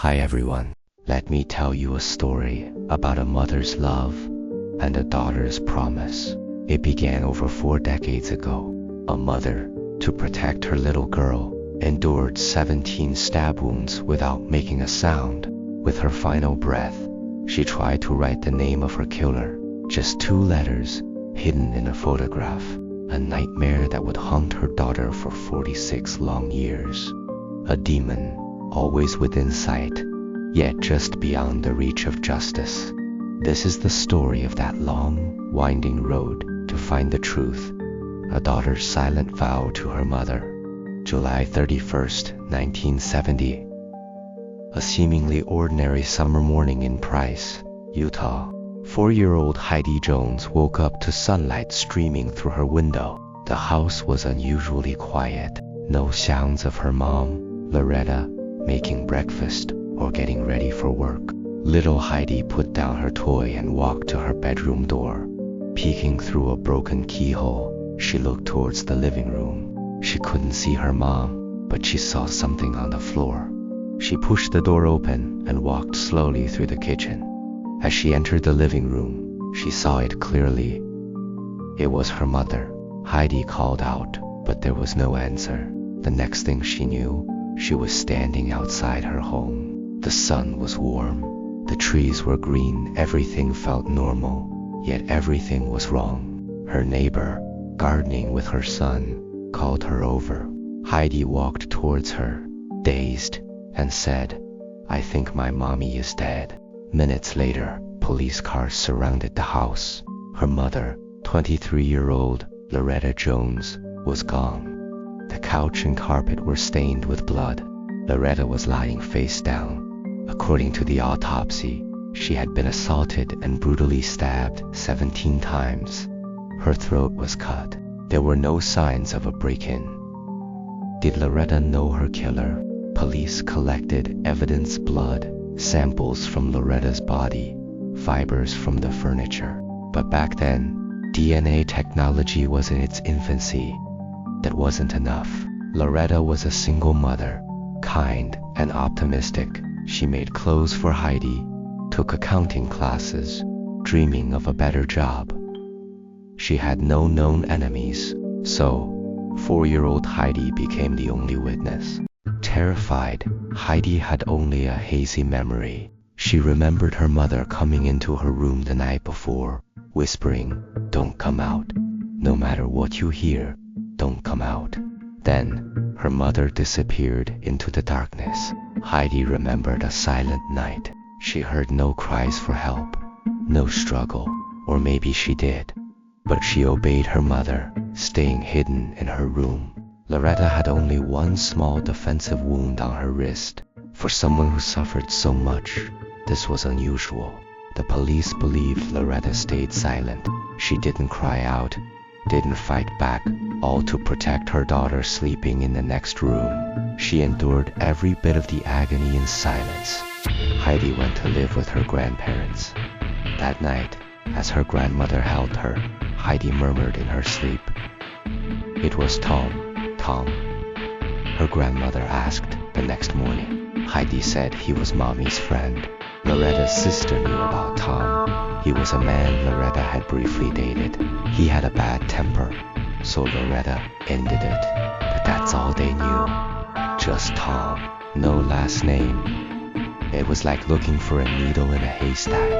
Hi everyone, let me tell you a story about a mother's love and a daughter's promise. It began over 4 decades ago. A mother, to protect her little girl, endured 17 stab wounds without making a sound. With her final breath, she tried to write the name of her killer, just 2 letters, hidden in a photograph, a nightmare that would haunt her daughter for 46 long years. A demon, always within sight, yet just beyond the reach of justice. This is the story of that long, winding road to find the truth, a daughter's silent vow to her mother. July 31st, 1970. A seemingly ordinary summer morning in Price, Utah. 4-year-old Heidi Jones woke up to sunlight streaming through her window. The house was unusually quiet. No sounds of her mom, Loretta, making breakfast or getting ready for work. Little Heidi put down her toy and walked to her bedroom door. Peeking through a broken keyhole, she looked towards the living room. She couldn't see her mom, but she saw something on the floor. She pushed the door open and walked slowly through the kitchen. As she entered the living room, she saw it clearly. It was her mother. Heidi called out, but there was no answer. The next thing she knew, she was standing outside her home. The sun was warm. The trees were green. Everything felt normal, yet everything was wrong. Her neighbor, gardening with her son, called her over. Heidi walked towards her, dazed, and said, "I think my mommy is dead." Minutes later, police cars surrounded the house. Her mother, 23-year-old Loretta Jones, was gone. The couch and carpet were stained with blood. Loretta was lying face down. According to the autopsy, she had been assaulted and brutally stabbed 17 times. Her throat was cut. There were no signs of a break-in. Did Loretta know her killer? Police collected evidence: blood, samples from Loretta's body, fibers from the furniture. But back then, DNA technology was in its infancy. That wasn't enough. Loretta was a single mother, kind and optimistic. She made clothes for Heidi, took accounting classes, dreaming of a better job. She had no known enemies, so 4-year-old Heidi became the only witness. Terrified, Heidi had only a hazy memory. She remembered her mother coming into her room the night before, whispering, "Don't come out. No matter what you hear, don't come out." Then, her mother disappeared into the darkness. Heidi remembered a silent night. She heard no cries for help, no struggle, or maybe she did. But she obeyed her mother, staying hidden in her room. Loretta had only one small defensive wound on her wrist. For someone who suffered so much, this was unusual. The police believed Loretta stayed silent. She didn't cry out, didn't fight back, all to protect her daughter sleeping in the next room. She endured every bit of the agony in silence. Heidi went to live with her grandparents. That night, as her grandmother held her, Heidi murmured in her sleep, "It was Tom. Tom." Her grandmother asked the next morning. Heidi said he was Mommy's friend. Loretta's sister knew about Tom. He was a man Loretta had briefly dated. He had a bad temper, so Loretta ended it. But that's all they knew. Just Tom. No last name. It was like looking for a needle in a haystack.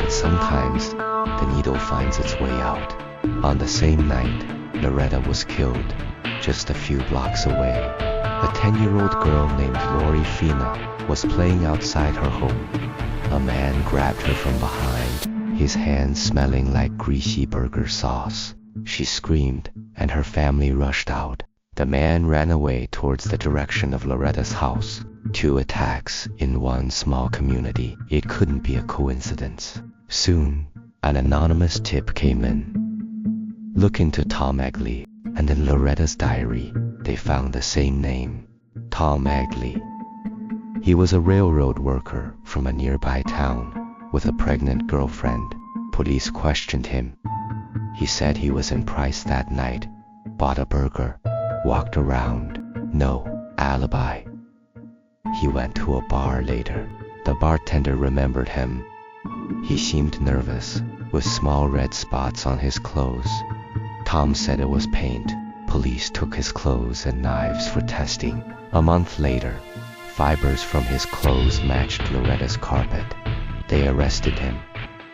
But sometimes, the needle finds its way out. On the same night, Loretta was killed, just a few blocks away. A 10-year-old girl named Lori Fina was playing outside her home. A man grabbed her from behind, his hands smelling like greasy burger sauce. She screamed, and her family rushed out. The man ran away towards the direction of Loretta's house. 2 attacks in one small community. It couldn't be a coincidence. Soon, an anonymous tip came in. Look into Tom Egley, and in Loretta's diary, they found the same name, Tom Egley. He was a railroad worker from a nearby town with a pregnant girlfriend. Police questioned him. He said he was in Price that night, bought a burger, walked around. No alibi. He went to a bar later. The bartender remembered him. He seemed nervous, with small red spots on his clothes. Tom said it was paint. Police took his clothes and knives for testing. A month later, fibers from his clothes matched Loretta's carpet. They arrested him.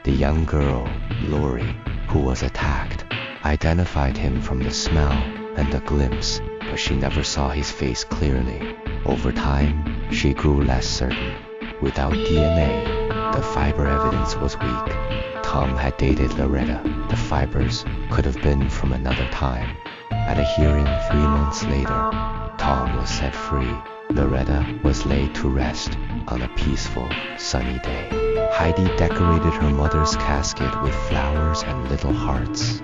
The young girl, Lori, who was attacked, identified him from the smell and the glimpse, but she never saw his face clearly. Over time, she grew less certain. Without DNA, the fiber evidence was weak. Tom had dated Loretta. The fibers could have been from another time. At a hearing 3 months later, Tom was set free. Loretta was laid to rest on a peaceful, sunny day. Heidi decorated her mother's casket with flowers and little hearts.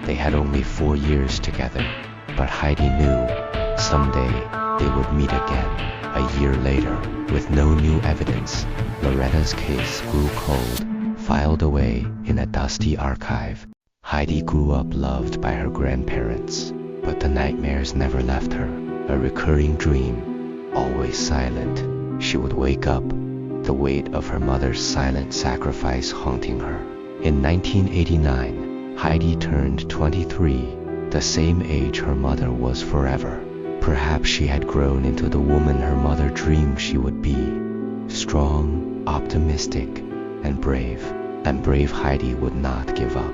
They had only 4 years together, but Heidi knew someday they would meet again. A year later, with no new evidence, Loretta's case grew cold, filed away in a dusty archive. Heidi grew up loved by her grandparents, but the nightmares never left her. A recurring dream, always silent. She would wake up, the weight of her mother's silent sacrifice haunting her. In 1989, Heidi turned 23, the same age her mother was forever. Perhaps she had grown into the woman her mother dreamed she would be. Strong, optimistic, and brave. And brave Heidi would not give up.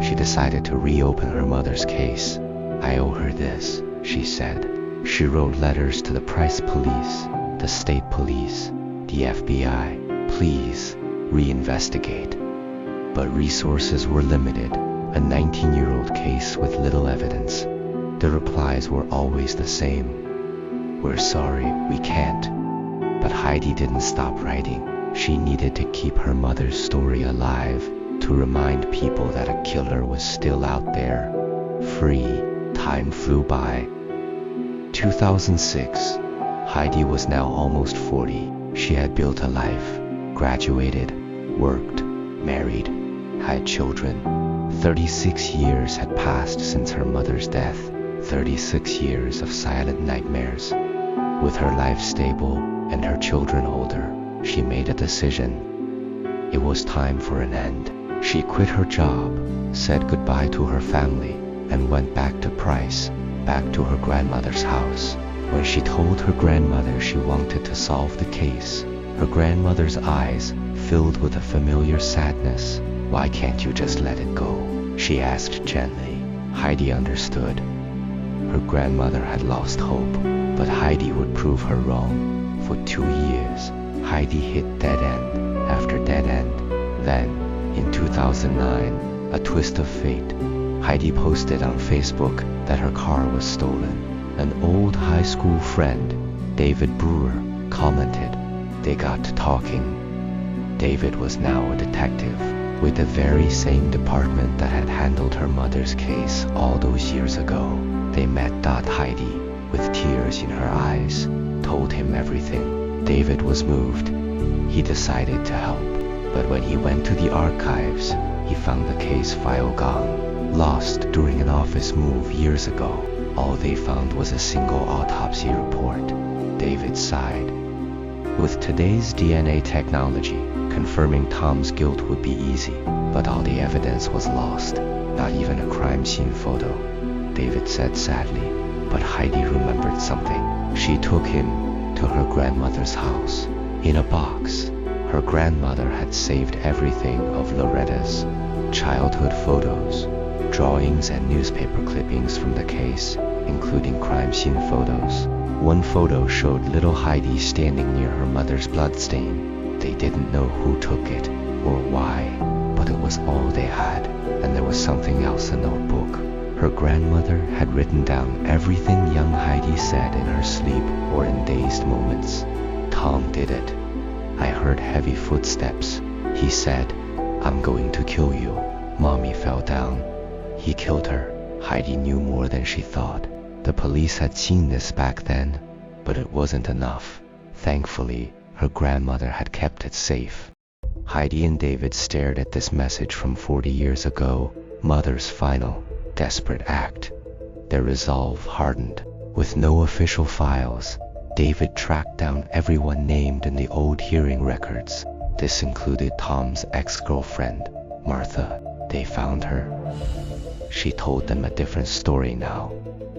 She decided to reopen her mother's case. "I owe her this," she said. She wrote letters to the Price Police, the state police, the FBI. Please, reinvestigate. But resources were limited. A 19-year-old case with little evidence. The replies were always the same. "We're sorry, we can't." But Heidi didn't stop writing. She needed to keep her mother's story alive, to remind people that a killer was still out there, free. Time flew by. 2006. Heidi was now almost 40. She had built a life, graduated, worked, married, had children. 36 years had passed since her mother's death. 36 years of silent nightmares. With her life stable and her children older, she made a decision. It was time for an end. She quit her job, said goodbye to her family, and went back to Price, back to her grandmother's house. When she told her grandmother she wanted to solve the case, her grandmother's eyes filled with a familiar sadness. "Why can't you just let it go?" she asked gently. Heidi understood. Her grandmother had lost hope, but Heidi would prove her wrong. For 2 years, Heidi hit dead end after dead end. Then, in 2009, a twist of fate, Heidi posted on Facebook that her car was stolen. An old high school friend, David Brewer, commented. They got to talking. David was now a detective with the very same department that had handled her mother's case all those years ago. They met Heidi, with tears in her eyes, told him everything. David was moved. He decided to help. But when he went to the archives, he found the case file gone, lost during an office move years ago. All they found was a single autopsy report. David sighed. With today's DNA technology, confirming Tom's guilt would be easy, but all the evidence was lost, not even a crime scene photo. David said sadly, but Heidi remembered something. She took him to her grandmother's house. In a box, her grandmother had saved everything of Loretta's childhood photos, drawings and newspaper clippings from the case, including crime scene photos. One photo showed little Heidi standing near her mother's bloodstain. They didn't know who took it or why, but it was all they had. And there was something else, a notebook. Her grandmother had written down everything young Heidi said in her sleep or in dazed moments. Tom did it. I heard heavy footsteps. He said, "I'm going to kill you." Mommy fell down. He killed her. Heidi knew more than she thought. The police had seen this back then, but it wasn't enough. Thankfully, her grandmother had kept it safe. Heidi and David stared at this message from 40 years ago, mother's final, desperate act. Their resolve hardened. With no official files, David tracked down everyone named in the old hearing records. This included Tom's ex-girlfriend, Martha. They found her. She told them a different story now.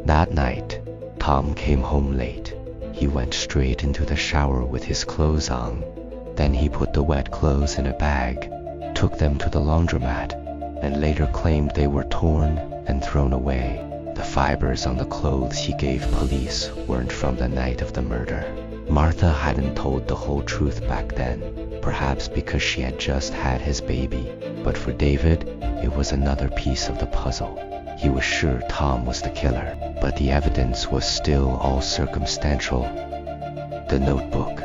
That night, Tom came home late. He went straight into the shower with his clothes on. Then he put the wet clothes in a bag, took them to the laundromat, and later claimed they were torn and thrown away. The fibers on the clothes he gave police weren't from the night of the murder. Martha hadn't told the whole truth back then, perhaps because she had just had his baby. But for David, it was another piece of the puzzle. He was sure Tom was the killer, but the evidence was still all circumstantial. The notebook,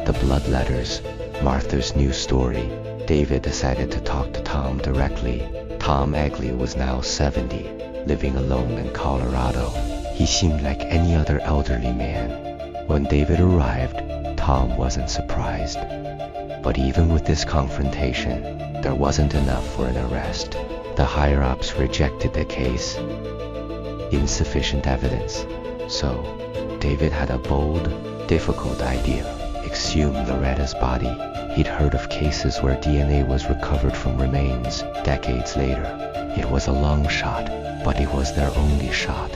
the blood letters, Martha's new story. David decided to talk to Tom directly. Tom Egley was now 70, living alone in Colorado. He seemed like any other elderly man. When David arrived, Tom wasn't surprised. But even with this confrontation, there wasn't enough for an arrest. The higher-ups rejected the case. Insufficient evidence. So, David had a bold, difficult idea. Exhume Loretta's body. He'd heard of cases where DNA was recovered from remains decades later. It was a long shot, but it was their only shot.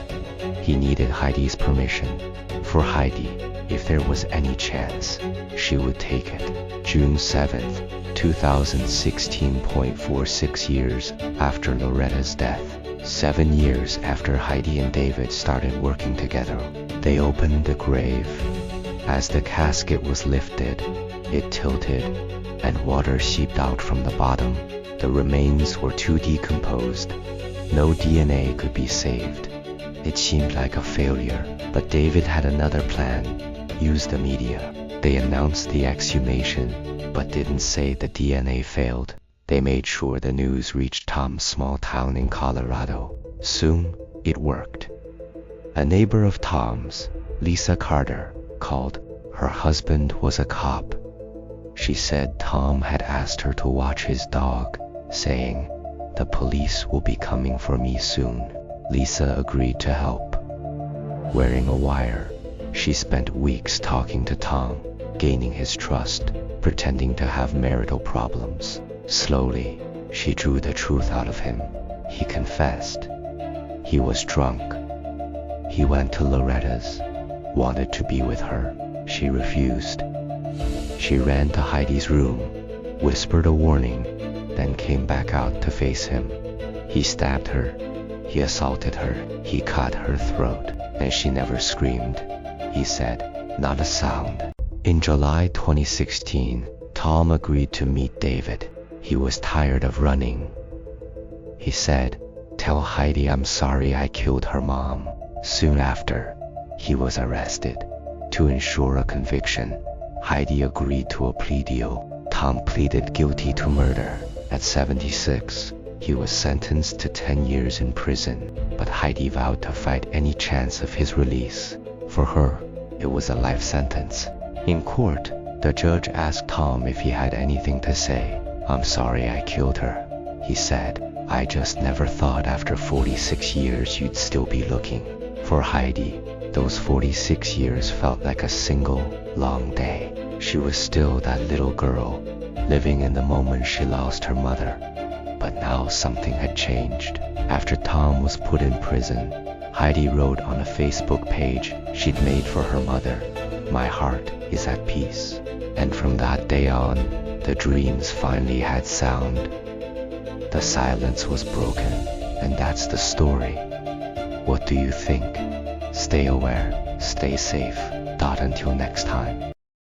He needed Heidi's permission. For Heidi, if there was any chance, she would take it. June 7th, 2016.46 years after Loretta's death. 7 years after Heidi and David started working together, they opened the grave. As the casket was lifted, it tilted, and water seeped out from the bottom. The remains were too decomposed. No DNA could be saved. It seemed like a failure, but David had another plan. Use the media. They announced the exhumation, but didn't say the DNA failed. They made sure the news reached Tom's small town in Colorado. Soon, it worked. A neighbor of Tom's, Lisa Carter, called. Her husband was a cop. She said Tom had asked her to watch his dog, saying, "The police will be coming for me soon." Lisa agreed to help. Wearing a wire, she spent weeks talking to Tom, gaining his trust, pretending to have marital problems. Slowly, she drew the truth out of him. He confessed. He was drunk. He went to Loretta's, wanted to be with her. She refused. She ran to Heidi's room, whispered a warning, then came back out to face him. He stabbed her. He assaulted her. He cut her throat, and she never screamed. He said, "Not a sound." In July 2016, Tom agreed to meet David. He was tired of running. He said, "Tell Heidi I'm sorry I killed her mom." Soon after, he was arrested. To ensure a conviction, Heidi agreed to a plea deal. Tom pleaded guilty to murder. At 76, he was sentenced to 10 years in prison, but Heidi vowed to fight any chance of his release. For her, it was a life sentence. In court, the judge asked Tom if he had anything to say. "I'm sorry I killed her," he said. "I just never thought after 46 years you'd still be looking." For Heidi, those 46 years felt like a single, long day. She was still that little girl, living in the moment she lost her mother. But now something had changed. After Tom was put in prison, Heidi wrote on a Facebook page she'd made for her mother, "My heart is at peace." And from that day on, the dreams finally had sound. The silence was broken, and that's the story. What do you think? Stay aware, stay safe. Until next time.